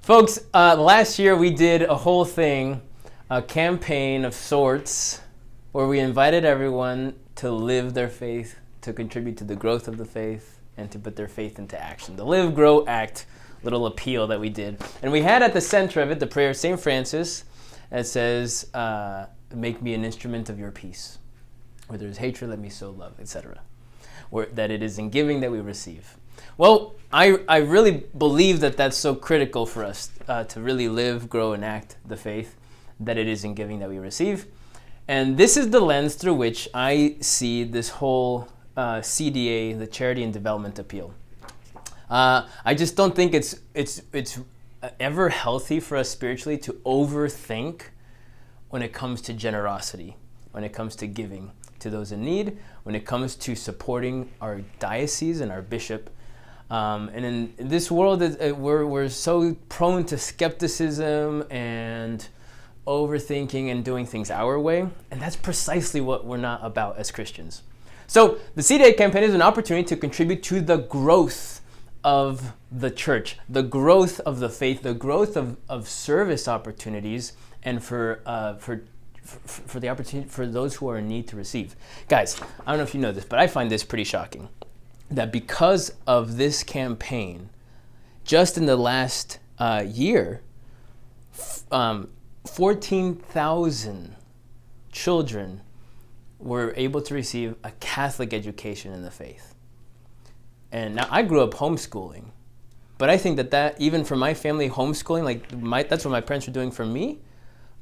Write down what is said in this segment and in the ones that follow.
Folks, last year we did a whole thing, a campaign of sorts, where we invited everyone to live their faith, to contribute to the growth of the faith, and to put their faith into action. The Live, Grow, Act little appeal that we did. And we had at the center of it the prayer of St. Francis that says, make me an instrument of your peace. Where there is hatred, let me sow love, etc. That it is in giving that we receive. Well, I really believe that that's so critical for us to really live, grow, and act the faith, that it is in giving that we receive. And this is the lens through which I see this whole CDA, the Charity and Development Appeal. I just don't think it's ever healthy for us spiritually to overthink when it comes to generosity, when it comes to giving to those in need, when it comes to supporting our diocese and our bishop. And in this world, we're so prone to skepticism and overthinking and doing things our way, and that's precisely what we're not about as Christians. So the CDA campaign is an opportunity to contribute to the growth of the church, the growth of the faith, the growth of service opportunities, and for the opportunity for those who are in need to receive. Guys, I don't know if you know this, but I find this pretty shocking, that because of this campaign, just in the last year, 14,000 children were able to receive a Catholic education in the faith. And now I grew up homeschooling, but I think that even for my family, homeschooling, that's what my parents were doing for me,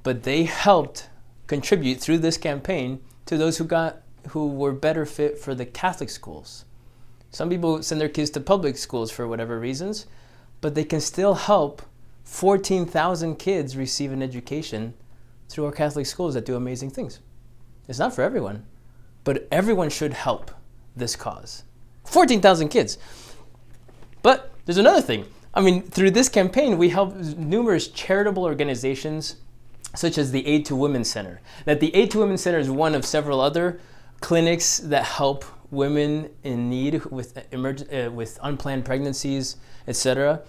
but they helped contribute through this campaign to those who were better fit for the Catholic schools. Some people send their kids to public schools for whatever reasons, but they can still help 14,000 kids receive an education through our Catholic schools that do amazing things. It's not for everyone, but everyone should help this cause. 14,000 kids. But there's another thing. Through this campaign, we help numerous charitable organizations, such as the Aid to Women Center. That the Aid to Women Center is one of several other clinics that help women in need with unplanned pregnancies, etc.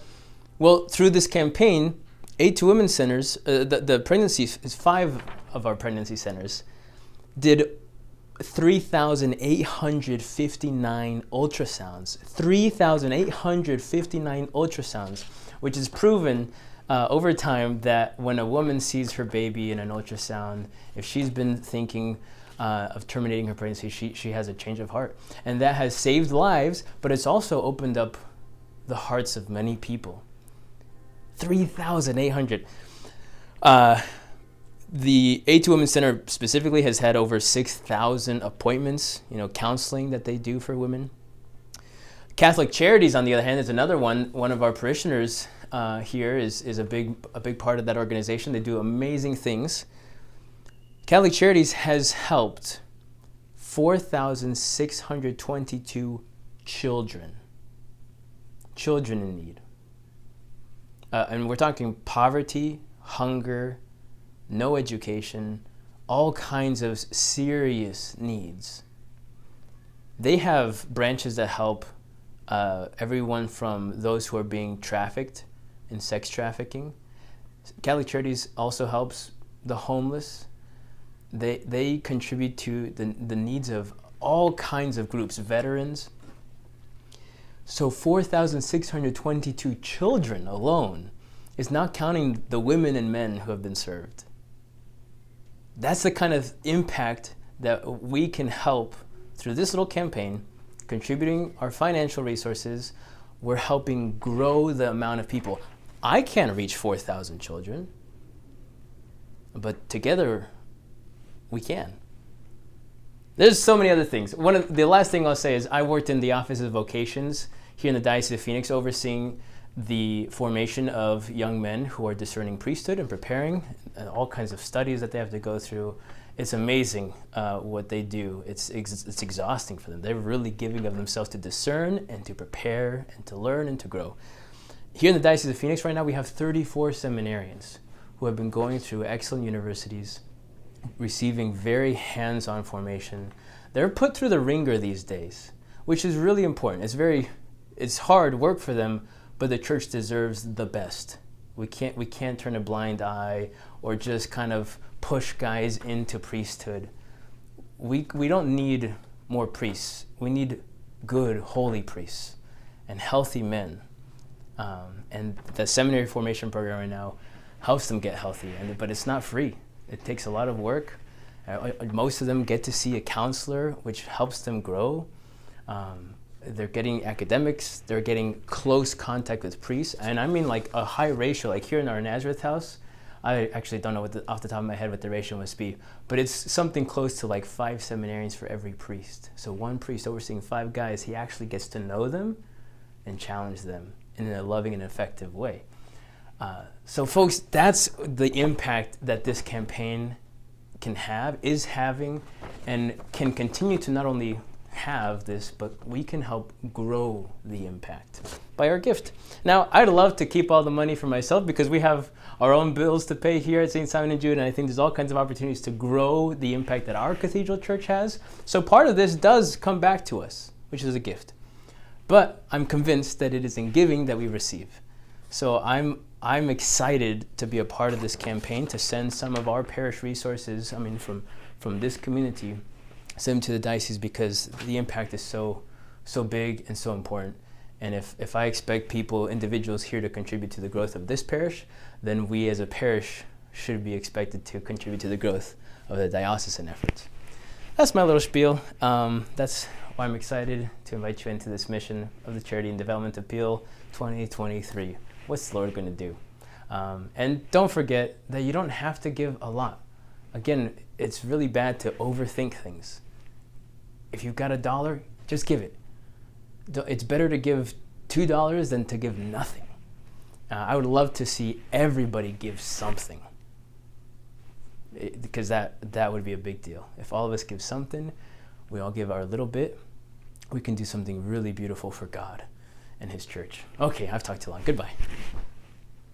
Well, through this campaign, Aid to Women Centers, the pregnancies, 5 of our pregnancy centers, did 3,859 ultrasounds. 3,859 ultrasounds, which is proven over time that when a woman sees her baby in an ultrasound, if she's been thinking of terminating her pregnancy, she has a change of heart. And that has saved lives, but it's also opened up the hearts of many people. 3,800. The Aid to Women Center specifically has had over 6,000 appointments, counseling that they do for women. Catholic Charities, on the other hand, is another one. One of our parishioners here is a big part of that organization. They do amazing things. Catholic Charities has helped 4,622 children in need. And we're talking poverty, hunger, no education, all kinds of serious needs. They have branches that help everyone from those who are being trafficked in sex trafficking. Catholic Charities also helps the homeless. They contribute to the needs of all kinds of groups, veterans. So 4,622 children alone is not counting the women and men who have been served. That's the kind of impact that we can help through this little campaign, contributing our financial resources. We're helping grow the amount of people. I can't reach 4,000 children, but together we can. There's so many other things. The last thing I'll say is I worked in the Office of Vocations here in the Diocese of Phoenix, overseeing the formation of young men who are discerning priesthood and preparing, and all kinds of studies that they have to go through. It's amazing what they do. It's exhausting for them. They're really giving of themselves to discern and to prepare and to learn and to grow. Here in the Diocese of Phoenix right now, we have 34 seminarians who have been going through excellent universities, receiving very hands-on formation. They're put through the ringer these days, which is really important. It's hard work for them, but the church deserves the best. We can't turn a blind eye or just kind of push guys into priesthood. We don't need more priests. We need good, holy priests and healthy men. And the seminary formation program right now helps them get healthy, but it's not free. It takes a lot of work. Most of them get to see a counselor, which helps them grow. They're getting academics. They're getting close contact with priests. And I mean like a high ratio, like here in our Nazareth house, I actually don't know off the top of my head what the ratio must be, but it's something close to like 5 seminarians for every priest. So one priest overseeing 5 guys, he actually gets to know them and challenge them in a loving and effective way. So folks, that's the impact that this campaign is having, and can continue to not only have this, but we can help grow the impact by our gift. Now, I'd love to keep all the money for myself because we have our own bills to pay here at St. Simon and Jude, and I think there's all kinds of opportunities to grow the impact that our cathedral church has. So part of this does come back to us, which is a gift. But I'm convinced that it is in giving that we receive. So I'm excited to be a part of this campaign, to send some of our parish resources, from this community, send them to the diocese, because the impact is so big and so important. And if I expect individuals here to contribute to the growth of this parish, then we as a parish should be expected to contribute to the growth of the diocesan efforts. That's my little spiel. That's why I'm excited to invite you into this mission of the Charity and Development Appeal 2023. What's the Lord going to do? And don't forget that you don't have to give a lot. Again, it's really bad to overthink things. If you've got $1, just give it. It's better to give $2 than to give nothing. I would love to see everybody give something, because that would be a big deal. If all of us give something, we all give our little bit, we can do something really beautiful for God and His church. Okay, I've talked too long. Goodbye.